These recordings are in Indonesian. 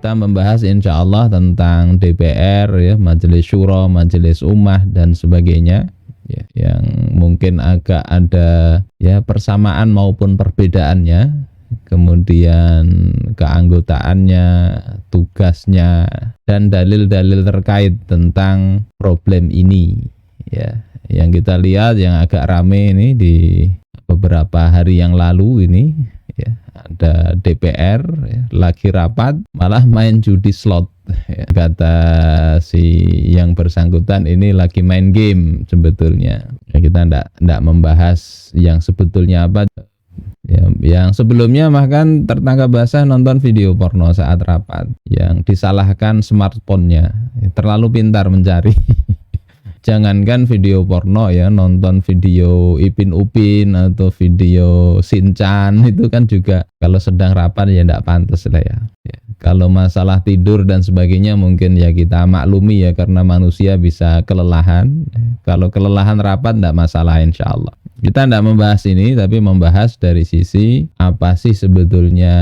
kita membahas insya Allah tentang DPR, ya, Majelis Syuro, Majelis Ummah dan sebagainya, ya, yang mungkin agak ada ya persamaan maupun perbedaannya, kemudian keanggotaannya, tugasnya, dan dalil-dalil terkait tentang problem ini, ya. Yang kita lihat yang agak rame ini di beberapa hari yang lalu ini, ya, ada DPR ya, lagi rapat malah main judi slot, ya. Kata si yang bersangkutan ini lagi main game sebetulnya, ya, kita enggak membahas yang sebetulnya apa, ya. Yang sebelumnya bahkan tertangkap basah nonton video porno saat rapat, yang disalahkan smartphone-nya, ya, terlalu pintar mencari. Jangankan video porno, ya, nonton video Ipin Upin atau video Shinchan itu kan juga kalau sedang rapat ya enggak pantas lah, ya. Ya. Kalau masalah tidur dan sebagainya mungkin ya kita maklumi, ya, karena manusia bisa kelelahan. Kalau kelelahan rapat enggak masalah insyaallah. Kita tidak membahas ini, tapi membahas dari sisi apa sih sebetulnya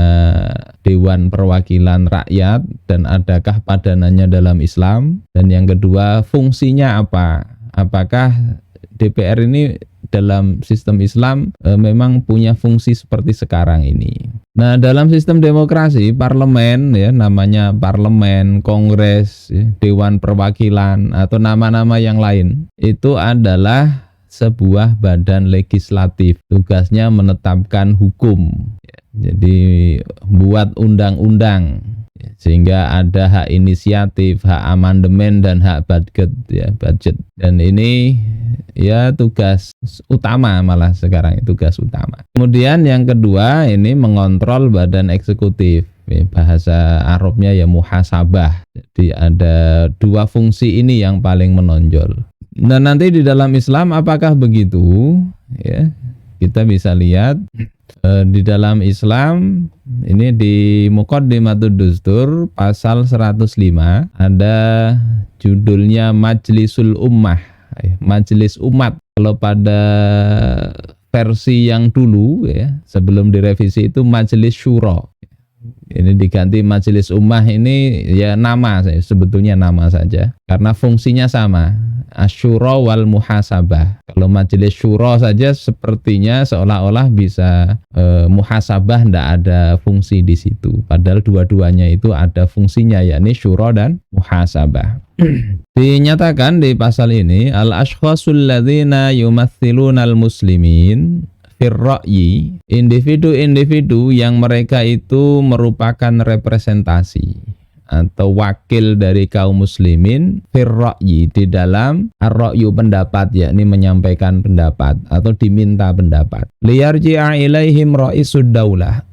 Dewan Perwakilan Rakyat dan adakah padanannya dalam Islam, dan yang kedua fungsinya apa, apakah DPR ini dalam sistem Islam memang punya fungsi seperti sekarang ini. Nah, dalam sistem demokrasi parlemen, ya, namanya parlemen, kongres, ya, Dewan Perwakilan atau nama-nama yang lain itu adalah sebuah badan legislatif, tugasnya menetapkan hukum, ya. Jadi buat undang-undang, ya, sehingga ada hak inisiatif, hak amandemen dan hak budget, ya, budget. Dan ini ya tugas utama, malah sekarang tugas utama. Kemudian yang kedua ini mengontrol badan eksekutif, ya, bahasa Arabnya ya muhasabah. Jadi ada dua fungsi ini yang paling menonjol. Nah, nanti di dalam Islam apakah begitu? Ya, kita bisa lihat di dalam Islam ini di Muqaddimatud Dustur pasal 105 ada judulnya Majlisul Ummah, ya, Majelis Umat. Kalau pada versi yang dulu, ya, sebelum direvisi itu Majelis Syuro. Ini diganti Majelis Ummah, ini ya nama, sebetulnya nama saja karena fungsinya sama, Asyura wal muhasabah. Kalau Majelis Syuro saja sepertinya seolah-olah bisa muhasabah, tidak ada fungsi di situ, padahal dua-duanya itu ada fungsinya, yakni syuro dan muhasabah. Dinyatakan di pasal ini al-ashkhasul ladzina yumaththilunal muslimin firra'yi, individu-individu yang mereka itu merupakan representasi atau wakil dari kaum muslimin firra'yi, di dalam ar-ra'yu pendapat, yakni menyampaikan pendapat atau diminta pendapat, liyarji'a ilaihim ra'isud daulah,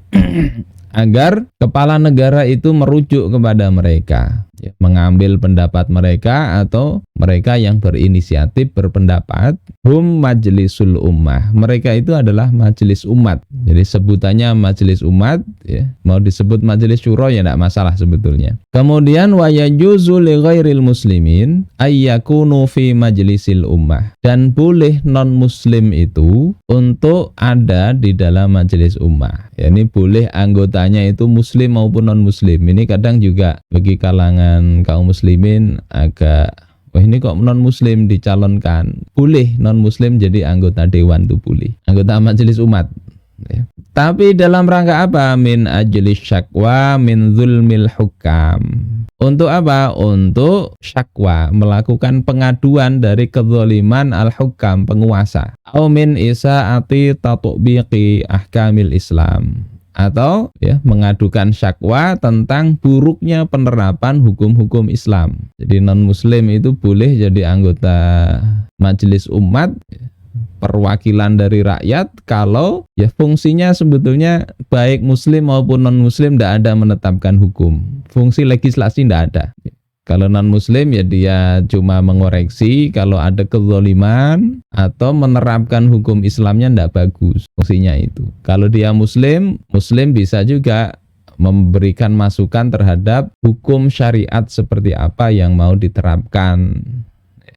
agar kepala negara itu merujuk kepada mereka, ya, mengambil pendapat mereka atau mereka yang berinisiatif berpendapat. Hum majlisul ummah, mereka itu adalah majelis umat. Jadi sebutannya majelis umat, ya. Mau disebut majelis syuro ya tidak masalah sebetulnya. Kemudian wa yajuzu li ghairil muslimin ayyakunu fi majlisil ummah, dan boleh non muslim itu untuk ada di dalam majelis ummah. Ya, ini boleh anggotanya itu muslim maupun non muslim. Ini kadang juga bagi kalangan kaum muslimin agak, wah ini kok non muslim dicalonkan. Boleh non muslim jadi anggota dewan, itu boleh, anggota majelis umat, ya. Tapi dalam rangka apa? Min ajlis syakwa min zulmil hukam. Untuk apa? Untuk syakwa, melakukan pengaduan dari kezaliman al-hukam, penguasa. Au min isaati tatbiqi ahkamil Islam, atau ya mengadukan syakwa tentang buruknya penerapan hukum-hukum Islam. Jadi non muslim itu boleh jadi anggota majelis umat, perwakilan dari rakyat, kalau ya fungsinya sebetulnya baik muslim maupun non muslim tidak ada menetapkan hukum, fungsi legislasi tidak ada. Kalau non muslim ya dia cuma mengoreksi kalau ada kezaliman atau menerapkan hukum Islamnya tidak bagus, fungsinya itu. Kalau dia muslim bisa juga memberikan masukan terhadap hukum syariat seperti apa yang mau diterapkan,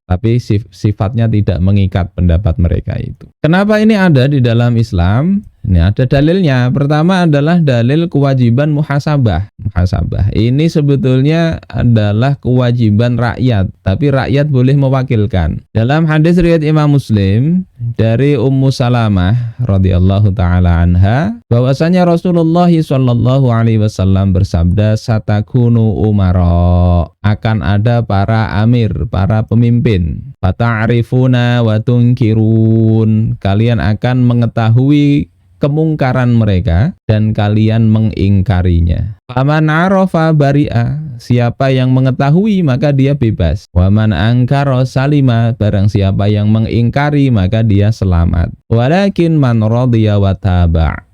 tapi sifatnya tidak mengikat pendapat mereka itu. Kenapa ini ada di dalam Islam? Ini ada dalilnya. Pertama adalah dalil kewajiban muhasabah. Muhasabah ini sebetulnya adalah kewajiban rakyat, tapi rakyat boleh mewakilkan. Dalam hadis riwayat Imam Muslim dari Ummu Salamah radhiyallahu taala anha, bahwasanya Rasulullah sallallahu alaihi wasallam bersabda, satakunu umara, akan ada para amir, para pemimpin. Fata'rifuna wa tunkirun, kalian akan mengetahui kemungkaran mereka dan kalian mengingkarinya. Faman arafa bari'a, siapa yang mengetahui maka dia bebas. Waman angkara salima, barang siapa yang mengingkari maka dia selamat. Walakin man radhiya wa taba',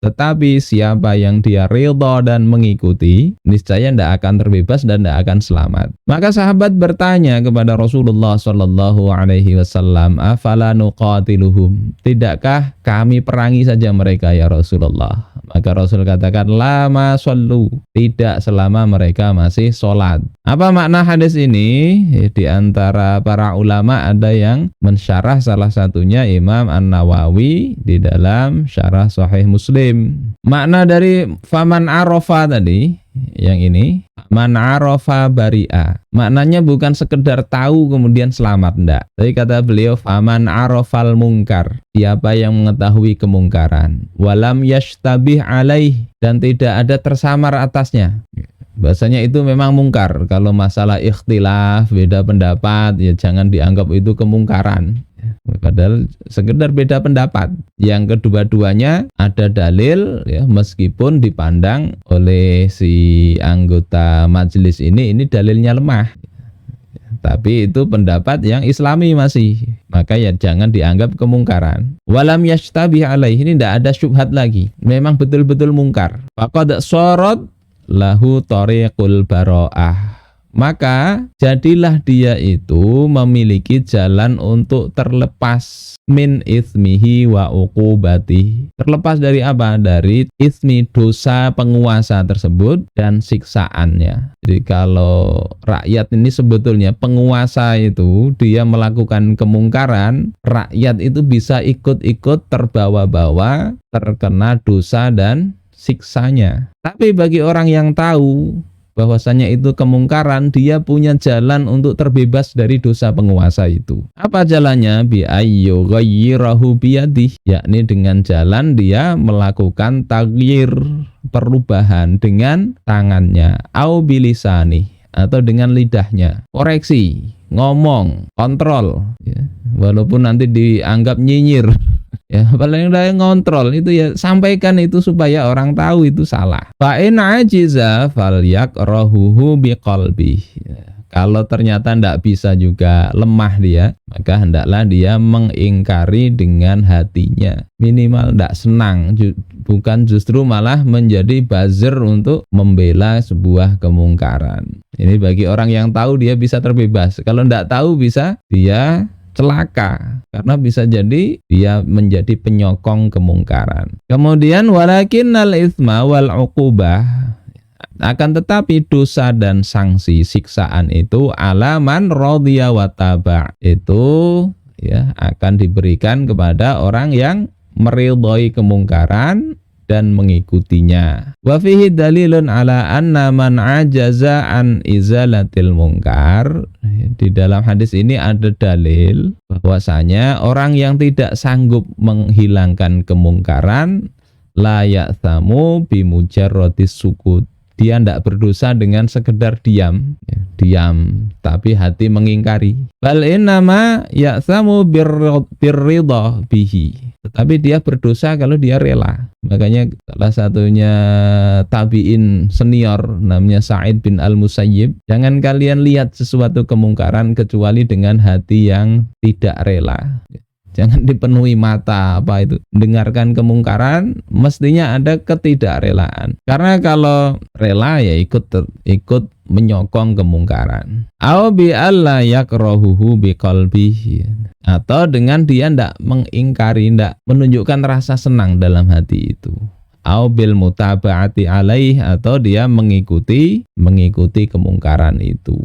tetapi siapa yang dia ridha dan mengikuti, niscaya tidak akan terbebas dan tidak akan selamat. Maka sahabat bertanya kepada Rasulullah sallallahu alaihi wasallam, afala nuqatiluhum, tidakkah kami perangi saja mereka ya Rasulullah? Maka Rasul katakan, lama sallu, tidak selama mereka masih sholat. Apa makna hadis ini? Di antara para ulama ada yang mensyarah, salah satunya Imam An-Nawawi di dalam syarah Sahih Muslim. Makna dari faman arafa tadi, yang ini, man arafa bari'a, maknanya bukan sekedar tahu kemudian selamat, enggak. Tapi kata beliau, faman arafal mungkar, siapa yang mengetahui kemungkaran, walam yashtabih alaih, dan tidak ada tersamar atasnya. Bahasanya itu memang mungkar. Kalau masalah ikhtilaf, beda pendapat, ya jangan dianggap itu kemungkaran. Padahal sekedar beda pendapat. Yang kedua-duanya ada dalil, ya, meskipun dipandang oleh si anggota majelis ini dalilnya lemah. Tapi itu pendapat yang islami masih. Maka ya jangan dianggap kemungkaran. Walam yashtabih alaih, ini tidak ada syubhat lagi. Memang betul-betul mungkar. Faqad sorot lahu tariqul bara'ah, maka jadilah dia itu memiliki jalan untuk terlepas min itsmihi wa uqubati. Terlepas dari apa? Dari itsmi, dosa penguasa tersebut dan siksaannya. Jadi kalau rakyat ini sebetulnya penguasa itu dia melakukan kemungkaran, rakyat itu bisa ikut-ikut terbawa-bawa, terkena dosa dan siksanya. Tapi bagi orang yang tahu bahwasanya itu kemungkaran, dia punya jalan untuk terbebas dari dosa penguasa itu. Apa jalannya? Bi ayyu ghayyirahu biyadih, yakni dengan jalan dia melakukan taghyir, perubahan dengan tangannya, au bilisani, atau dengan lidahnya, koreksi, ngomong, kontrol, ya. Walaupun nanti dianggap nyinyir, ya paling udah ngontrol itu, ya sampaikan itu supaya orang tahu itu salah. Fa in ajiza falyakrahuhu biqalbi. Kalau ternyata tidak bisa juga, lemah dia, maka hendaklah dia mengingkari dengan hatinya. Minimal tidak senang, bukan justru malah menjadi buzzer untuk membela sebuah kemungkaran. Ini bagi orang yang tahu dia bisa terbebas. Kalau tidak tahu bisa dia celaka, karena bisa jadi dia menjadi penyokong kemungkaran. Kemudian walakinnal itsma wal uqubah, akan tetapi dosa dan sanksi siksaan itu alaman radhiya wa taba', itu ya akan diberikan kepada orang yang meridhai kemungkaran dan mengikutinya. Wa fihi dalilun ala anna man ajaza an izalatil munkar. Di dalam hadis ini ada dalil bahwasanya orang yang tidak sanggup menghilangkan kemungkaran la ya'thamu bimujarradis sukut. Dia tidak berdosa dengan sekedar diam, diam tapi hati mengingkari. Bal innama ya'thamu birridha bihi. Tetapi dia berdosa kalau dia rela. Makanya salah satunya tabi'in senior namanya Sa'id bin Al-Musayyib, jangan kalian lihat sesuatu kemungkaran kecuali dengan hati yang tidak rela. Jangan dipenuhi mata apa itu dengarkan kemungkaran, mestinya ada ketidakrelaan. Karena kalau rela ya ikut menyokong kemungkaran. Au bi alla yakrahuhu biqalbihi, atau dengan dia tidak mengingkari, tidak menunjukkan rasa senang dalam hati itu. Au bil mutaba'ati alaih, atau dia mengikuti kemungkaran itu.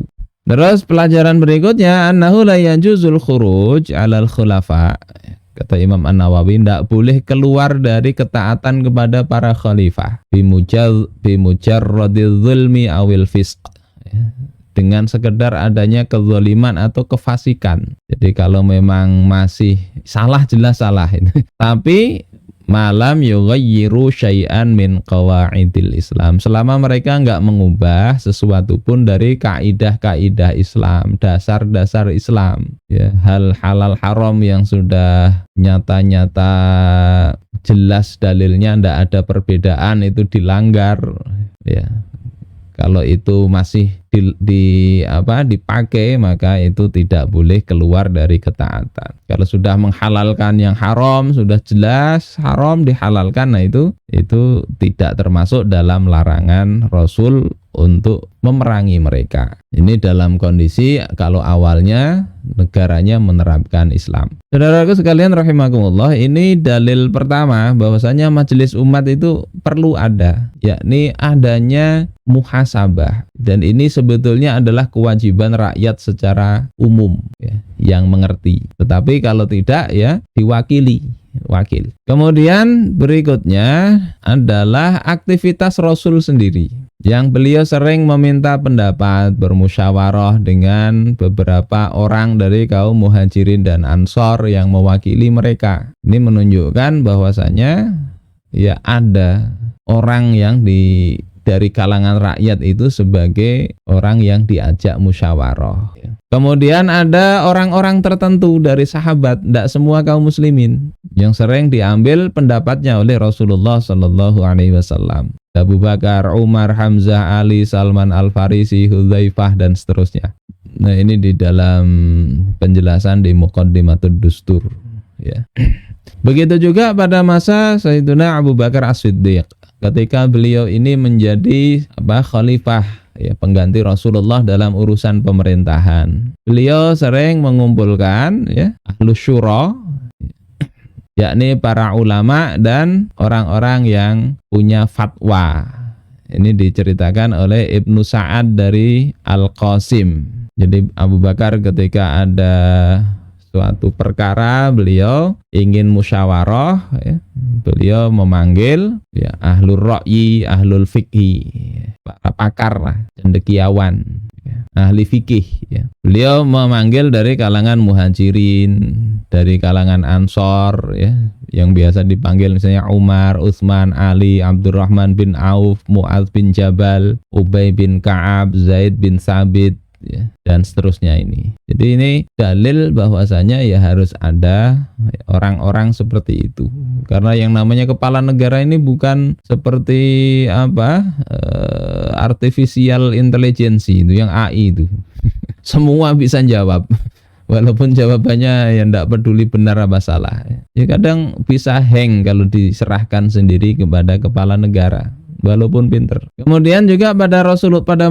Terus pelajaran berikutnya, annahu la yajuzul khuruj 'alal khulafa. Kata Imam An-Nawawi, tidak boleh keluar dari ketaatan kepada para khalifah bimujarradil zulmi awil fisq, dengan sekedar adanya kezaliman atau kefasikan. Jadi kalau memang masih salah, jelas salah ini. Tapi malam yughayyiru syai'an min qawaidil Islam, selama mereka enggak mengubah sesuatu pun dari kaidah-kaidah Islam, dasar-dasar Islam, ya, hal halal haram yang sudah nyata-nyata jelas dalilnya, enggak ada perbedaan, itu dilanggar, ya. Kalau itu masih dipakai, maka itu tidak boleh keluar dari ketaatan. Kalau sudah menghalalkan yang haram, sudah jelas haram dihalalkan, nah itu tidak termasuk dalam larangan Rasul untuk memerangi mereka. Ini dalam kondisi kalau awalnya negaranya menerapkan Islam. Saudaraku sekalian rahimakumullah, ini dalil pertama bahwasanya majelis umat itu perlu ada, yakni adanya muhasabah, dan ini sebetulnya adalah kewajiban rakyat secara umum, ya, yang mengerti. Tetapi kalau tidak, ya diwakili wakil. Kemudian berikutnya adalah aktivitas Rasul sendiri, yang beliau sering meminta pendapat, bermusyawarah dengan beberapa orang dari kaum muhajirin dan ansor yang mewakili mereka. Ini menunjukkan bahwasanya ya ada orang yang dari kalangan rakyat itu sebagai orang yang diajak musyawarah. Kemudian ada orang-orang tertentu dari sahabat, tidak semua kaum muslimin, yang sering diambil pendapatnya oleh Rasulullah Shallallahu Alaihi Wasallam. Abu Bakar, Umar, Hamzah, Ali, Salman Al-Farisi, Hudzaifah, dan seterusnya. Nah, ini di dalam penjelasan di Muqaddimatud Dustur, ya. Begitu juga pada masa Sayyidina Abu Bakar As-Siddiq, ketika beliau ini menjadi khalifah, ya, pengganti Rasulullah dalam urusan pemerintahan. Beliau sering mengumpulkan, ya, ahlus syura, yakni para ulama dan orang-orang yang punya fatwa. Ini diceritakan oleh Ibnu Sa'ad dari Al-Qasim. Jadi Abu Bakar ketika ada suatu perkara, beliau ingin musyawarah, ya, beliau memanggil, ya, ahlul ra'yi, ahlul fikhi, para pakar lah, cendekiawan, ya, ahli fikih, ya. Beliau memanggil dari kalangan muhajirin, dari kalangan ansor, ya, yang biasa dipanggil misalnya Umar, Utsman, Ali, Abdurrahman bin Auf, Mu'adz bin Jabal, Ubay bin Ka'ab, Zaid bin Sabit, ya, dan seterusnya ini. Jadi ini dalil bahwasanya ya harus ada orang-orang seperti itu. Karena yang namanya kepala negara ini bukan seperti artificial intelligence itu, yang AI itu. Semua bisa jawab. Walaupun jawabannya yang tidak peduli benar apa salah. Ya kadang bisa hang kalau diserahkan sendiri kepada kepala negara, walaupun pinter. Kemudian juga pada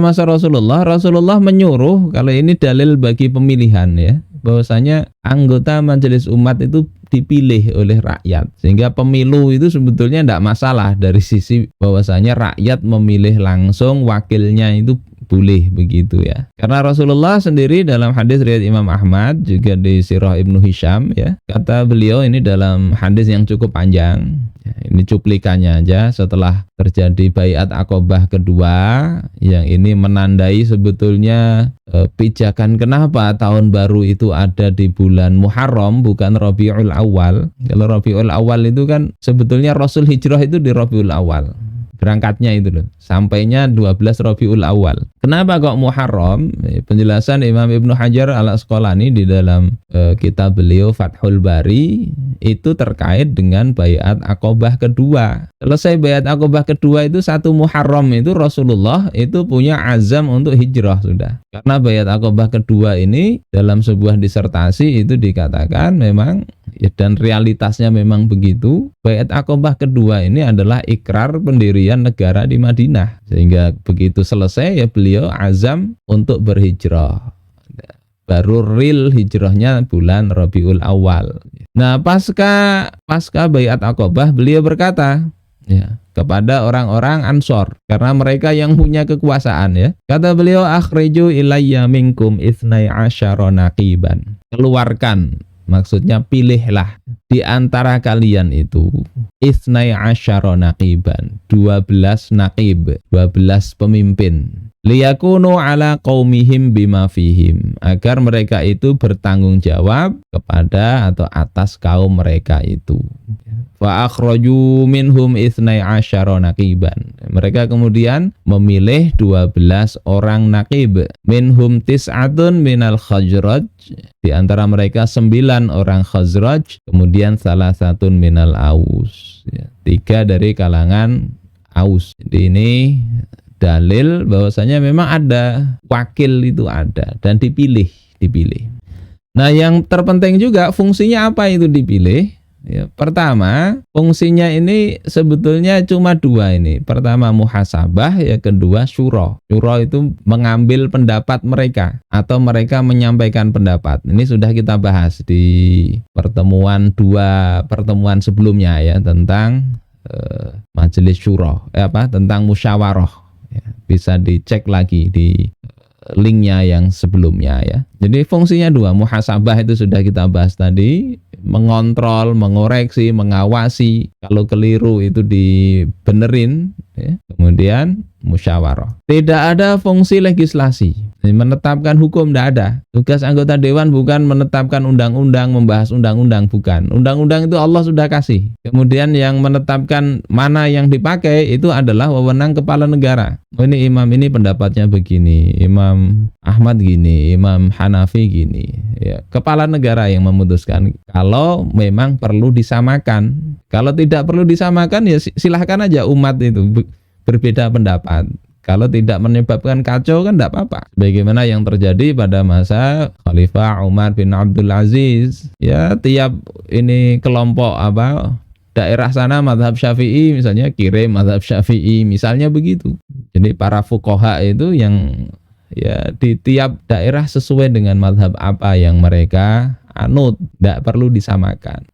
masa Rasulullah menyuruh, kalau ini dalil bagi pemilihan, ya, bahwasanya anggota majelis umat itu dipilih oleh rakyat, sehingga pemilu itu sebetulnya tidak masalah dari sisi bahwasanya rakyat memilih langsung wakilnya, itu boleh begitu, ya. Karena Rasulullah sendiri dalam hadis riwayat Imam Ahmad, juga di Sirah Ibnu Hisham, ya, kata beliau ini dalam hadis yang cukup panjang, ya, ini cuplikannya aja. Setelah terjadi Baiat Aqobah kedua, yang ini menandai sebetulnya pijakan kenapa tahun baru itu ada di bulan Muharram bukan Rabiul Awal. Kalau Rabiul Awal itu kan sebetulnya Rasul hijrah itu di Rabiul Awal, berangkatnya itu loh, sampainya 12 Rabiul Awal. Kenapa kok Muharram? Penjelasan Imam Ibnu Hajar Al-Asqalani di dalam kitab beliau Fathul Bari itu terkait dengan Baiat Aqobah kedua. Selesai Baiat Aqobah kedua itu 1 Muharram itu Rasulullah itu punya azam untuk hijrah sudah. Karena Baiat Aqobah kedua ini dalam sebuah disertasi itu dikatakan memang, ya, dan realitasnya memang begitu. Baiat Aqobah kedua ini adalah ikrar pendirian negara di Madinah. Sehingga begitu selesai, ya, beliau azam untuk berhijrah. Baru real hijrahnya bulan Rabiul Awal. Nah, pasca Baiat Aqobah beliau berkata, ya, kepada orang-orang Ansor, karena mereka yang punya kekuasaan, ya. Kata beliau, akhriju ilayya minkum ithnai asyara naqiban. Keluarkan, maksudnya pilihlah di antara kalian itu isnai asyara naqiban, 12 naqib, 12 pemimpin. Liyakunu ala qaumihim bima fihim, agar mereka itu bertanggung jawab kepada atau atas kaum mereka itu. Fa akhraju minhum isnai asyara naqiban. Mereka kemudian memilih 12 orang naqib. Minhum tis'atun minal Khazraj, di antara mereka 9 orang Khazraj, kemudian salah satu minal Aus, 3 dari kalangan Aus. Jadi ini dalil bahwasanya memang ada wakil, itu ada dan dipilih. Nah, yang terpenting juga fungsinya apa itu dipilih? Ya, pertama, fungsinya ini sebetulnya cuma 2 ini. Pertama muhasabah, ya kedua syura. Syura itu mengambil pendapat mereka atau mereka menyampaikan pendapat. Ini sudah kita bahas di pertemuan sebelumnya ya, tentang majelis syura, tentang musyawarah. Ya, bisa dicek lagi di linknya yang sebelumnya ya. Jadi fungsinya 2, muhasabah itu sudah kita bahas tadi, mengontrol, mengoreksi, mengawasi, kalau keliru itu dibenerin ya. Kemudian musyawarah. Tidak ada fungsi legislasi, menetapkan hukum, tidak ada. Tugas anggota dewan bukan menetapkan undang-undang, membahas undang-undang, bukan. Undang-undang itu Allah sudah kasih. Kemudian yang menetapkan mana yang dipakai itu adalah wewenang kepala negara. Oh, ini imam ini pendapatnya begini, Imam Ahmad gini, Imam Hanafi gini. Ya, kepala negara yang memutuskan. Kalau memang perlu disamakan, kalau tidak perlu disamakan ya silahkan aja umat itu berbeda pendapat. Kalau tidak menyebabkan kacau kan tidak apa-apa. Bagaimana yang terjadi pada masa Khalifah Umar bin Abdul Aziz. Ya, tiap ini kelompok daerah sana mazhab Syafi'i misalnya kirim mazhab Syafi'i misalnya begitu. Jadi para fuqaha itu yang ya di tiap daerah sesuai dengan mazhab apa yang mereka anut, tidak perlu disamakan.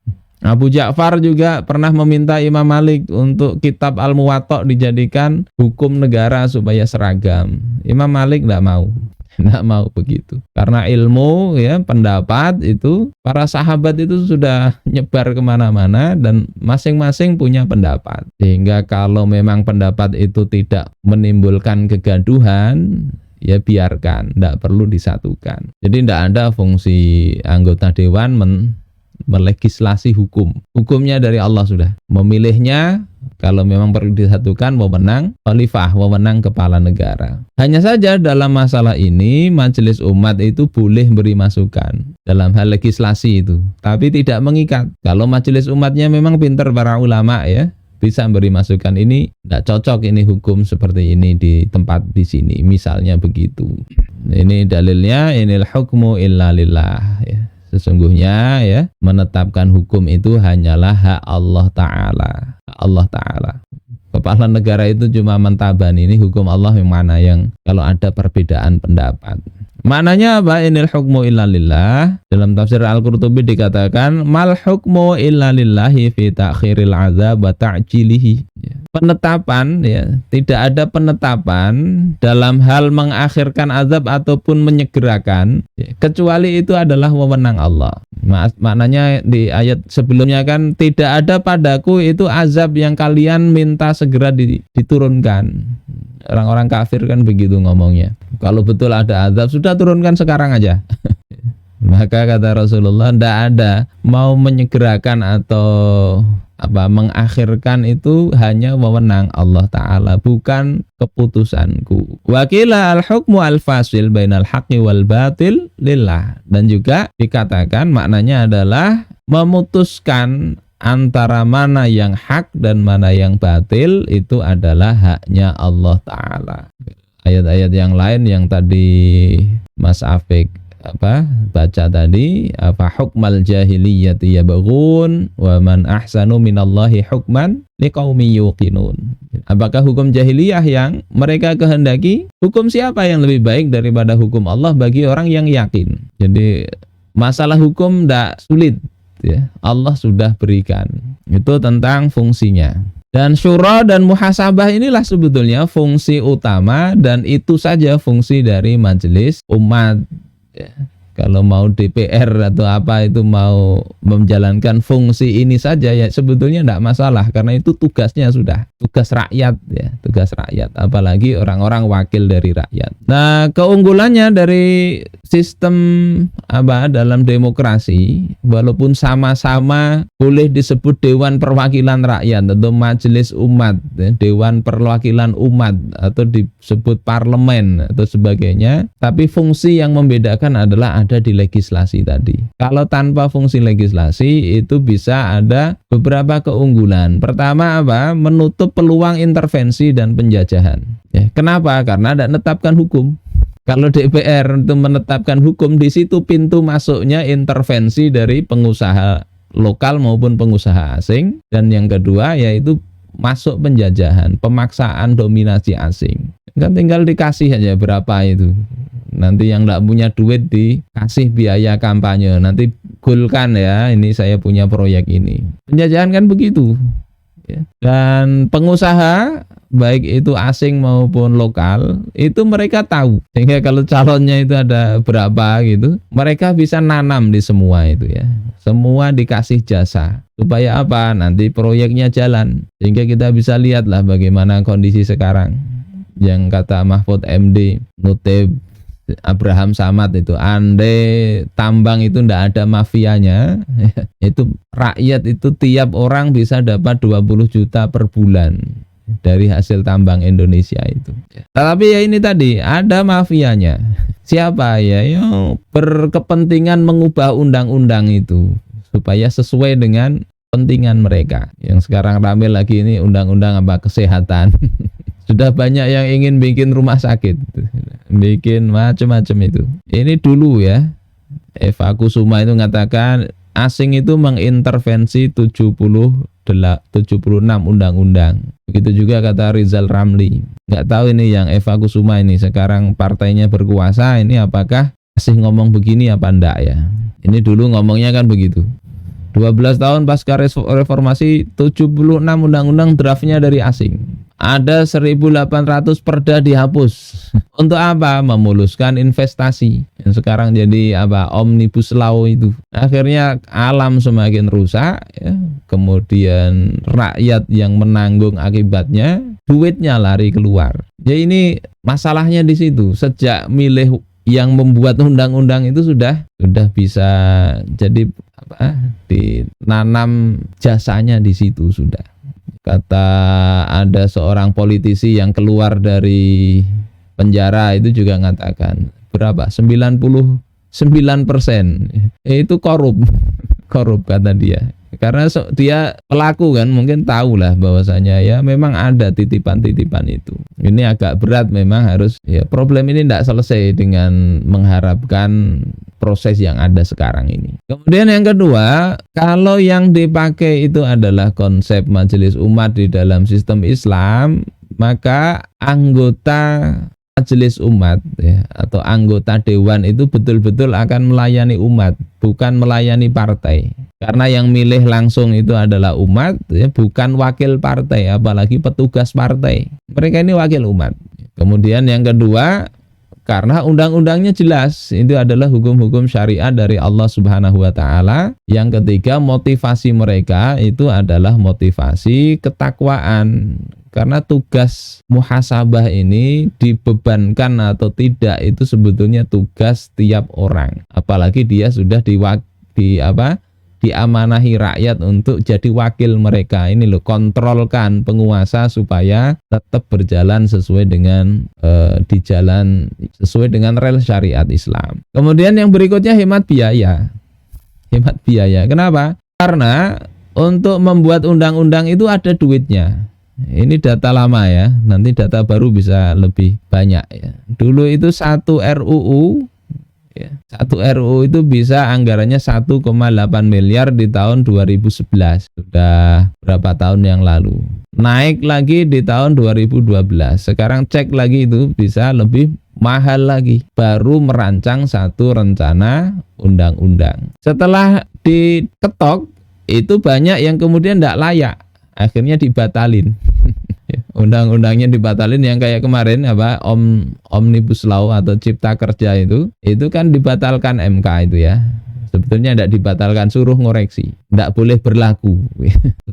Abu Ja'far juga pernah meminta Imam Malik untuk kitab Al-Muwatta dijadikan hukum negara supaya seragam. Imam Malik tidak mau begitu. Karena ilmu ya, pendapat itu para sahabat itu sudah nyebar kemana-mana dan masing-masing punya pendapat. Sehingga kalau memang pendapat itu tidak menimbulkan kegaduhan, ya biarkan, tidak perlu disatukan. Jadi tidak ada fungsi anggota dewan melegislasi hukum. Hukumnya dari Allah sudah. Memilihnya kalau memang perlu disatukan wewenang khalifah, wewenang kepala negara. Hanya saja dalam masalah ini majelis umat itu boleh beri masukan dalam hal legislasi itu, tapi tidak mengikat. Kalau majelis umatnya memang pintar para ulama ya, bisa beri masukan, ini tidak cocok ini hukum seperti ini di tempat di sini, misalnya begitu. Ini dalilnya, inil hukmu illa lillah ya. Sesungguhnya ya, menetapkan hukum itu hanyalah hak Allah Ta'ala. Allah Ta'ala. Kepala negara itu cuma mentabani ini hukum Allah yang mana, yang kalau ada perbedaan pendapat. Maknanya apa? Inil hukmu illa lillah. Dalam tafsir Al-Qurtubi dikatakan mal hukmu illa lillahi fi ta'khiril azab wa ta'jilihi. Penetapan ya, tidak ada penetapan dalam hal mengakhirkan azab ataupun menyegerakan ya, kecuali itu adalah wewenang Allah. Maknanya di ayat sebelumnya kan, tidak ada padaku itu azab yang kalian minta segera diturunkan. Orang-orang kafir kan begitu ngomongnya. Kalau betul ada azab, sudah turunkan sekarang aja. Maka kata Rasulullah, tidak ada mau menyegerakan atau mengakhirkan, itu hanya wewenang Allah Ta'ala, bukan keputusanku. Wakila al-hukmu al-fasil bainal haqqi wal batil lillah. Dan juga dikatakan maknanya adalah memutuskan antara mana yang hak dan mana yang batil, itu adalah haknya Allah Ta'ala. Ayat-ayat yang lain yang tadi Mas Afik baca tadi, apa hukmal jahiliyati yabghun wa man ahsanu minallahi hukman liqaumi yuqinun. Apakah hukum jahiliyah yang mereka kehendaki? Hukum siapa yang lebih baik daripada hukum Allah bagi orang yang yakin? Jadi masalah hukum tidak sulit ya, Allah sudah berikan. Itu tentang fungsinya. Dan syura dan muhasabah inilah sebetulnya fungsi utama, dan itu saja fungsi dari majelis umat. Ya. Kalau mau DPR atau apa itu mau menjalankan fungsi ini saja ya sebetulnya tidak masalah karena itu tugasnya sudah tugas rakyat ya, tugas rakyat apalagi orang-orang wakil dari rakyat. Nah, keunggulannya dari sistem dalam demokrasi walaupun sama-sama boleh disebut Dewan Perwakilan Rakyat atau Majelis Umat, ya, Dewan Perwakilan Umat atau disebut parlemen atau sebagainya, tapi fungsi yang membedakan adalah ada di legislasi tadi. Kalau tanpa fungsi legislasi itu bisa ada beberapa keunggulan. Pertama menutup peluang intervensi dan penjajahan. Ya, kenapa? Karena tidak menetapkan hukum. Kalau DPR untuk menetapkan hukum, di situ pintu masuknya intervensi dari pengusaha lokal maupun pengusaha asing. Dan yang kedua yaitu masuk penjajahan, pemaksaan dominasi asing. Kan tinggal dikasih aja berapa itu. Nanti yang tidak punya duit dikasih biaya kampanye. Nanti golkan ya, ini saya punya proyek ini. Penjajahan kan begitu. Ya. Dan pengusaha baik itu asing maupun lokal itu mereka tahu. Sehingga kalau calonnya itu ada berapa gitu, mereka bisa nanam di semua itu ya. Semua dikasih jasa. Supaya apa? Nanti proyeknya jalan. Sehingga kita bisa lihatlah bagaimana kondisi sekarang. Yang kata Mahfud MD, Nutib Abraham Samad itu, andai tambang itu ndak ada mafianya, itu rakyat itu tiap orang bisa dapat 20 juta per bulan dari hasil tambang Indonesia itu. Tapi ya ini tadi ada mafianya. Siapa ya yang berkepentingan mengubah undang-undang itu supaya sesuai dengan kepentingan mereka. Yang sekarang ramai lagi ini undang-undang kesehatan. Sudah banyak yang ingin bikin rumah sakit, bikin macam-macam itu. Ini dulu ya, Eva Kusuma itu mengatakan asing itu mengintervensi 76 undang-undang. Begitu juga kata Rizal Ramli. Nggak tahu ini yang Eva Kusuma ini sekarang partainya berkuasa, ini apakah masih ngomong begini apa enggak ya. Ini dulu ngomongnya kan begitu. 12 tahun pasca reformasi 76 undang-undang draftnya dari asing. Ada 1.800 perda dihapus. Untuk apa? Memuluskan investasi. Yang sekarang jadi omnibus law itu. Akhirnya alam semakin rusak ya. Kemudian rakyat yang menanggung akibatnya, duitnya lari keluar. Ya ini masalahnya di situ. Sejak milih yang membuat undang-undang itu sudah bisa jadi ditanam jasanya di situ sudah. Kata ada seorang politisi yang keluar dari penjara itu juga mengatakan berapa? 99% itu korup kata dia. Karena dia pelaku kan mungkin tahulah bahwasanya ya memang ada titipan-titipan itu. Ini agak berat memang harus ya problem ini tidak selesai dengan mengharapkan proses yang ada sekarang ini. Kemudian yang kedua, kalau yang dipakai itu adalah konsep majelis umat di dalam sistem Islam, maka anggota majelis umat ya, atau anggota dewan itu betul-betul akan melayani umat, bukan melayani partai. Karena yang milih langsung itu adalah umat, ya, bukan wakil partai, apalagi petugas partai. Mereka ini wakil umat. Kemudian yang kedua, karena undang-undangnya jelas, itu adalah hukum-hukum syariat dari Allah Subhanahu wa taala. Yang ketiga, motivasi mereka itu adalah motivasi ketakwaan. Karena tugas muhasabah ini dibebankan atau tidak itu sebetulnya tugas tiap orang. Apalagi dia sudah diamanahi rakyat untuk jadi wakil mereka. Ini loh, kontrolkan penguasa supaya tetap berjalan sesuai dengan sesuai dengan rel syariat Islam. Kemudian yang berikutnya hemat biaya. Hemat biaya. Kenapa? Karena untuk membuat undang-undang itu ada duitnya. Ini data lama ya. Nanti data baru bisa lebih banyak ya. Dulu itu satu RUU ya, satu RUU itu bisa anggarannya 1,8 miliar di tahun 2011. Sudah berapa tahun yang lalu. Naik lagi di tahun 2012. Sekarang cek lagi itu bisa lebih mahal lagi. Baru merancang satu rencana undang-undang. Setelah diketok, itu banyak yang kemudian tidak layak. Akhirnya dibatalin. undang-undangnya dibatalin yang kayak kemarin apa Omnibus Law atau Cipta Kerja itu kan dibatalkan MK itu ya. Sebetulnya tidak dibatalkan, suruh ngoreksi, tidak boleh berlaku.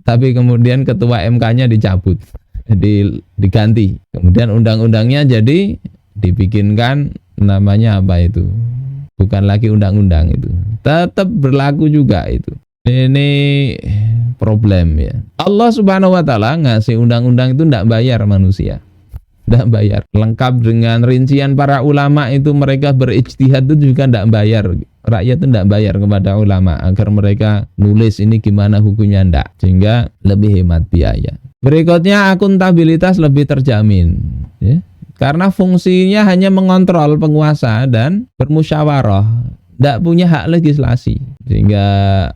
Tapi kemudian ketua MK-nya dicabut, diganti. Kemudian undang-undangnya jadi dibikinkan namanya apa itu? Bukan lagi undang-undang itu, tetap berlaku juga itu. Ini problem ya. Allah Subhanahu wa taala ngasih undang-undang itu tidak bayar manusia. Tidak bayar. Lengkap dengan rincian para ulama itu, mereka berijtihad itu juga tidak bayar. Rakyat itu tidak bayar kepada ulama agar mereka nulis ini gimana hukumnya, tidak. Sehingga lebih hemat biaya. Berikutnya akuntabilitas lebih terjamin ya. Karena fungsinya hanya mengontrol penguasa dan bermusyawarah, tidak punya hak legislasi. Sehingga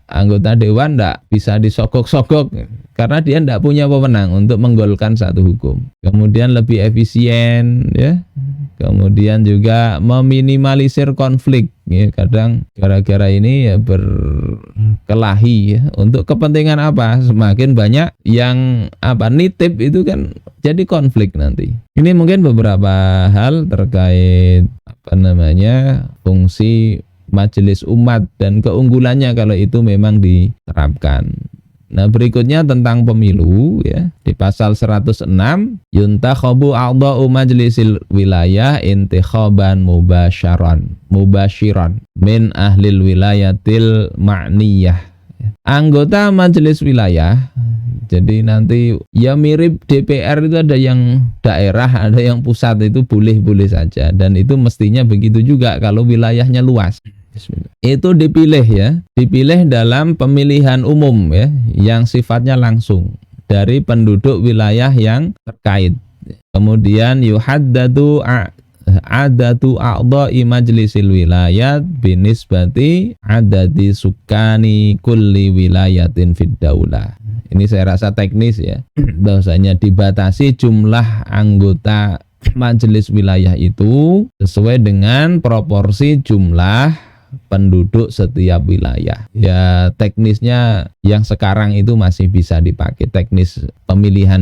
anggota dewan tidak bisa disogok-sogok karena dia tidak punya wewenang untuk menggolkan satu hukum. Kemudian lebih efisien ya. Kemudian juga meminimalisir konflik ya. Kadang gara-gara ini ya berkelahi ya. Untuk kepentingan apa? Semakin banyak yang nitip itu kan jadi konflik nanti. Ini mungkin beberapa hal terkait fungsi majelis umat dan keunggulannya kalau itu memang diterapkan. Nah, berikutnya tentang pemilu ya. Di pasal 106, yuntakhabu a'dha'u majlisil wilayah intikhaban mubasyiran min ahlil wilayatil ma'niyah. Anggota majelis wilayah. Jadi nanti ya mirip DPR itu, ada yang daerah, ada yang pusat, itu boleh-boleh saja, dan itu mestinya begitu juga kalau wilayahnya luas. Itu dipilih dalam pemilihan umum ya, yang sifatnya langsung dari penduduk wilayah yang terkait. Kemudian yuhaddadu adatu a'dha'i majlisil wilayat binisbati adadi sukani kulli wilayatin fid daulah. Ini saya rasa teknis ya, bahwasanya dibatasi jumlah anggota majelis wilayah itu sesuai dengan proporsi jumlah penduduk setiap wilayah. Ya teknisnya yang sekarang itu masih bisa dipakai, teknis pemilihan ini.